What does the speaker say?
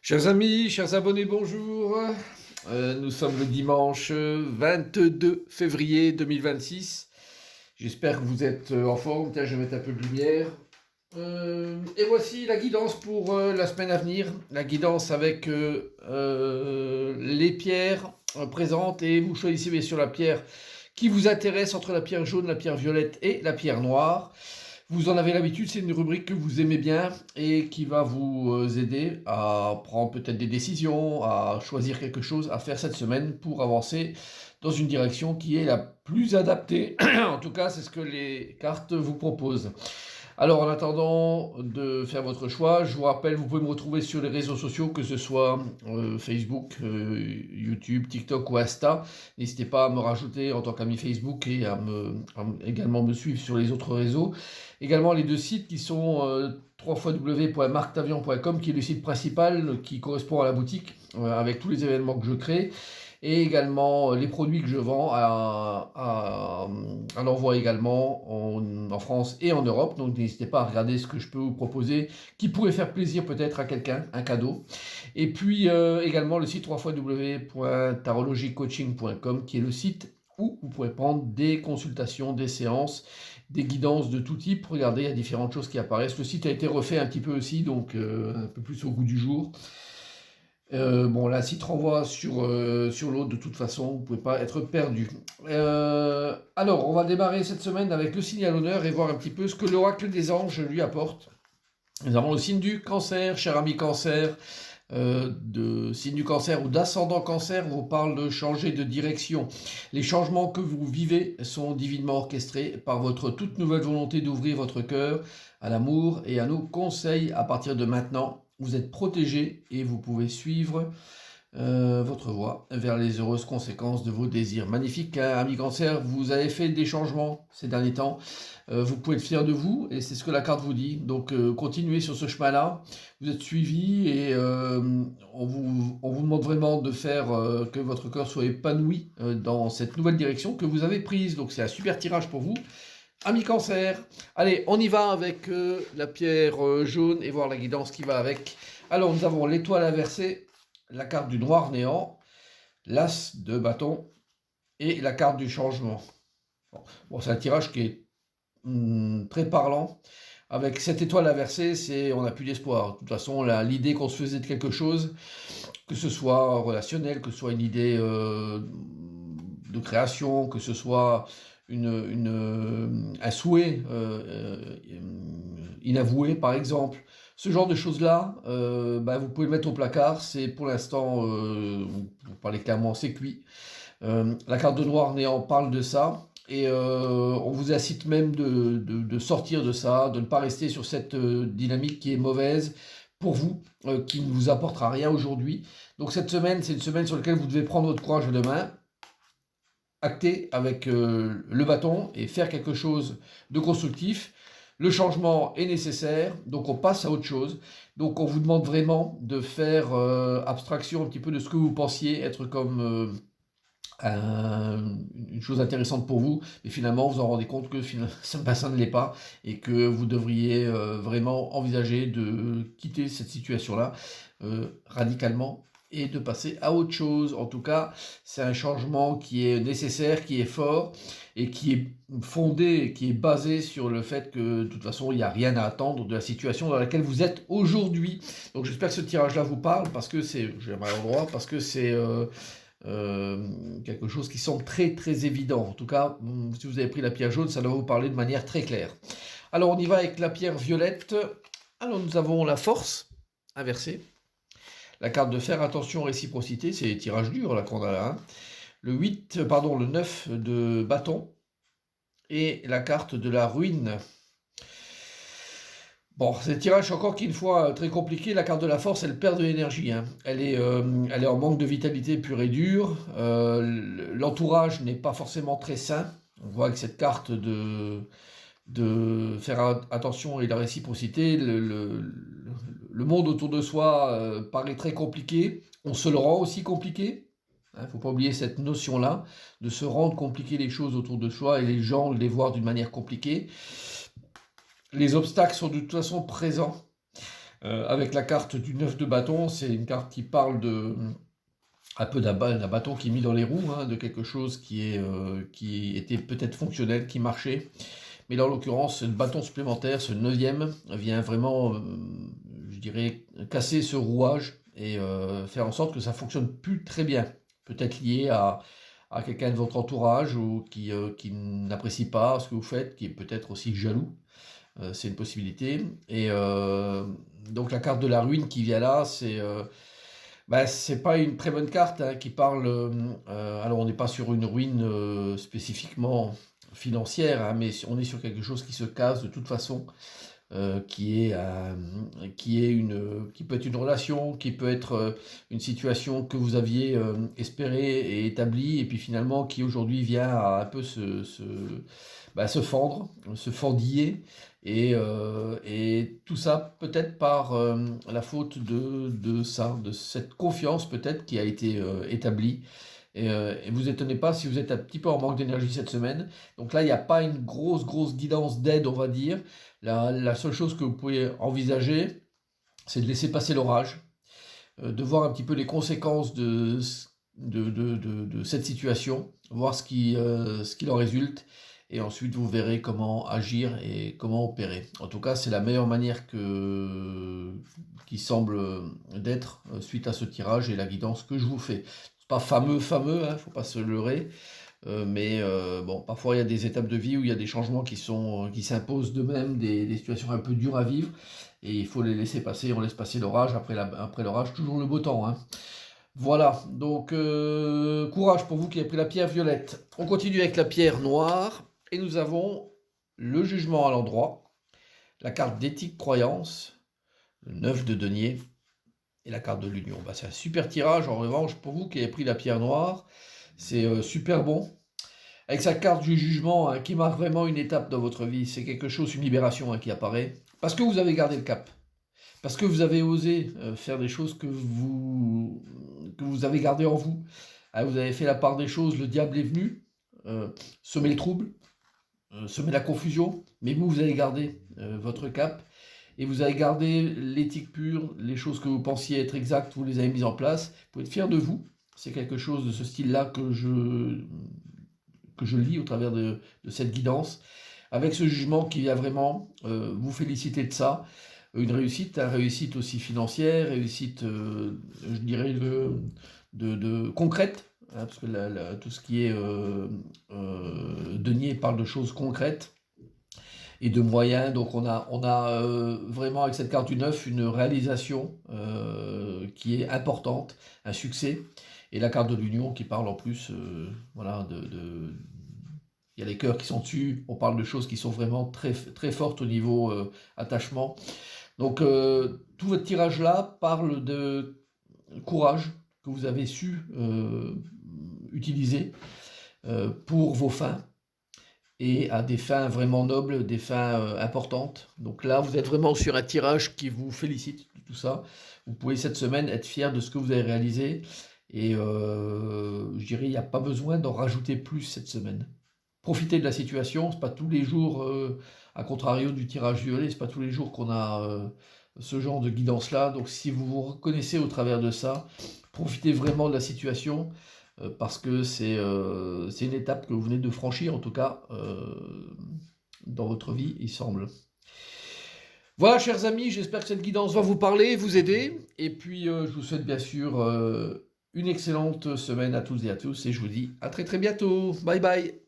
Chers amis, chers abonnés, bonjour. Nous sommes le dimanche 22 février 2026. J'espère que vous êtes en forme. Tiens, je vais mettre un peu de lumière. Et voici la guidance pour la semaine à venir. La guidance avec les pierres présentes. Et vous choisissez bien sûr la pierre qui vous intéresse entre la pierre jaune, la pierre violette et la pierre noire. Vous en avez l'habitude, c'est une rubrique que vous aimez bien et qui va vous aider à prendre peut-être des décisions, à choisir quelque chose à faire cette semaine pour avancer dans une direction qui est la plus adaptée. En tout cas, c'est ce que les cartes vous proposent. Alors, en attendant de faire votre choix, je vous rappelle, vous pouvez me retrouver sur les réseaux sociaux, que ce soit Facebook, YouTube, TikTok ou Insta. N'hésitez pas à me rajouter en tant qu'ami Facebook et également me suivre sur les autres réseaux. Également, les deux sites qui sont www.marctavian.com, qui est le site principal qui correspond à la boutique avec tous les événements que je crée. Et également les produits que je vends à l'envoi également en France et en Europe. Donc n'hésitez pas à regarder ce que je peux vous proposer qui pourrait faire plaisir peut-être à quelqu'un, un cadeau. Et puis également le site www.tarologycoaching.com, qui est le site où vous pourrez prendre des consultations, des séances, des guidances de tout type. Regardez, il y a différentes choses qui apparaissent. Le site a été refait un petit peu aussi, donc un peu plus au goût du jour. Bon, là, site renvoie sur l'autre, de toute façon, vous ne pouvez pas être perdu. Alors, on va démarrer cette semaine avec le signe à l'honneur et voir un petit peu ce que l'oracle des anges lui apporte. Nous avons le signe du cancer, cher ami cancer, de signe du cancer ou d'ascendant cancer, vous parle de changer de direction. Les changements que vous vivez sont divinement orchestrés par votre toute nouvelle volonté d'ouvrir votre cœur à l'amour et à nos conseils. À partir de maintenant, vous êtes protégé et vous pouvez suivre votre voie vers les heureuses conséquences de vos désirs. Magnifique, hein, ami cancer, vous avez fait des changements ces derniers temps. Vous pouvez être fier de vous et c'est ce que la carte vous dit. Donc continuez sur ce chemin-là. Vous êtes suivi et on vous demande vraiment de faire que votre cœur soit épanoui dans cette nouvelle direction que vous avez prise. Donc c'est un super tirage pour vous. Ami cancer, allez, on y va avec la pierre jaune et voir la guidance qui va avec. Alors, nous avons l'étoile inversée, la carte du noir néant, l'as de bâton et la carte du changement. Bon, c'est un tirage qui est très parlant. Avec cette étoile inversée, on n'a plus d'espoir. De toute façon, l'idée qu'on se faisait de quelque chose, que ce soit relationnel, que ce soit une idée de création, que ce soit un souhait inavoué, par exemple. Ce genre de choses-là, vous pouvez le mettre au placard. C'est pour l'instant, vous parlez clairement, c'est cuit. La carte de noir néant parle de ça. Et on vous incite même de sortir de ça, de ne pas rester sur cette dynamique qui est mauvaise pour vous, qui ne vous apportera rien aujourd'hui. Donc cette semaine, c'est une semaine sur laquelle vous devez prendre votre courage de main, acter avec le bâton et faire quelque chose de constructif. Le changement est nécessaire, donc on passe à autre chose. Donc on vous demande vraiment de faire abstraction un petit peu de ce que vous pensiez être comme une chose intéressante pour vous, mais finalement vous en rendez compte que ça ne l'est pas et que vous devriez vraiment envisager de quitter cette situation-là radicalement et de passer à autre chose. En tout cas, c'est un changement qui est nécessaire, qui est fort et qui est fondé, qui est basé sur le fait que de toute façon, il n'y a rien à attendre de la situation dans laquelle vous êtes aujourd'hui. Donc j'espère que ce tirage-là vous parle, parce que c'est, je vais à l'endroit, parce que c'est quelque chose qui semble très très évident. En tout cas, si vous avez pris la pierre jaune, ça doit vous parler de manière très claire. Alors on y va avec la pierre violette. Alors nous avons la force inversée. La carte de faire attention, réciprocité, c'est les tirages durs là qu'on a là. Hein. Le 9 de bâton et la carte de la ruine. Bon, c'est un tirage encore qu'une fois très compliqué. La carte de la force, elle perd de l'énergie. Hein. Elle est en manque de vitalité pure et dure. L'entourage n'est pas forcément très sain. On voit avec cette carte de faire attention et la réciprocité, le monde autour de soi paraît très compliqué. On se le rend aussi compliqué. Il ne faut pas oublier cette notion-là, de se rendre compliqué les choses autour de soi et les gens les voir d'une manière compliquée. Les obstacles sont de toute façon présents. Avec la carte du 9 de bâton, c'est une carte qui parle un peu d'un bâton qui est mis dans les roues, hein, de quelque chose qui était peut-être fonctionnel, qui marchait. Mais là, en l'occurrence, le bâton supplémentaire, ce 9e, vient vraiment, je dirais, casser ce rouage et faire en sorte que ça fonctionne plus très bien. Peut-être lié à quelqu'un de votre entourage ou qui n'apprécie pas ce que vous faites, qui est peut-être aussi jaloux. C'est une possibilité. Et donc la carte de la ruine qui vient là, c'est pas une très bonne carte, hein, qui parle. Alors on n'est pas sur une ruine spécifiquement financière, hein, mais on est sur quelque chose qui se casse de toute façon, qui peut être une relation, qui peut être une situation que vous aviez espérée et établie, et puis finalement qui aujourd'hui vient à un peu se fendre, se fendiller, et tout ça peut-être par la faute de cette confiance peut-être qui a été établie. Et vous étonnez pas si vous êtes un petit peu en manque d'énergie cette semaine. Donc là, il n'y a pas une grosse guidance d'aide, on va dire. La seule chose que vous pouvez envisager, c'est de laisser passer l'orage, de voir un petit peu les conséquences de cette situation, voir ce qu'il en résulte, et ensuite vous verrez comment agir et comment opérer. En tout cas, c'est la meilleure manière qui semble d'être suite à ce tirage et la guidance que je vous fais. C'est pas fameux, hein, faut pas se leurrer. Mais bon, parfois il y a des étapes de vie où il y a des changements qui s'imposent d'eux-mêmes, des situations un peu dures à vivre, et il faut les laisser passer. On laisse passer l'orage, après l'orage, toujours le beau temps, hein. Voilà, donc courage pour vous qui avez pris la pierre violette. On continue avec la pierre noire, et nous avons le jugement à l'endroit, la carte d'éthique croyance, le 9 de denier, et la carte de l'union. Bah, c'est un super tirage, en revanche, pour vous qui avez pris la pierre noire, c'est super bon. Avec sa carte du jugement, hein, qui marque vraiment une étape dans votre vie, c'est quelque chose, une libération, hein, qui apparaît, parce que vous avez gardé le cap, parce que vous avez osé faire des choses que vous avez gardées en vous. Hein, vous avez fait la part des choses, le diable est venu, semer le trouble, semer la confusion, mais vous avez gardé votre cap, et vous avez gardé l'éthique pure, les choses que vous pensiez être exactes, vous les avez mises en place. Vous pouvez être fier de vous. C'est quelque chose de ce style-là que je lis au travers de cette guidance, avec ce jugement qui vient vraiment vous féliciter de ça. Une réussite aussi financière, réussite, je dirais, concrète, hein, parce que tout ce qui est denier parle de choses concrètes et de moyens. Donc on a vraiment avec cette carte du 9 une réalisation qui est importante, un succès. Et la carte de l'union qui parle en plus, voilà, il y a les cœurs qui sont dessus, on parle de choses qui sont vraiment très, très fortes au niveau attachement. Donc tout votre tirage là parle de courage que vous avez su utiliser pour vos fins, et à des fins vraiment nobles, des fins importantes. Donc là, vous êtes vraiment sur un tirage qui vous félicite de tout ça. Vous pouvez cette semaine être fier de ce que vous avez réalisé, et je dirais, il n'y a pas besoin d'en rajouter plus cette semaine. Profitez de la situation, c'est pas tous les jours, à contrario du tirage violet, c'est pas tous les jours qu'on a ce genre de guidance-là. Donc si vous vous reconnaissez au travers de ça, profitez vraiment de la situation, parce que c'est une étape que vous venez de franchir, en tout cas, dans votre vie, il semble. Voilà, chers amis, j'espère que cette guidance va vous parler, vous aider, et puis je vous souhaite bien sûr une excellente semaine à toutes et à tous, et je vous dis à très très bientôt. Bye bye.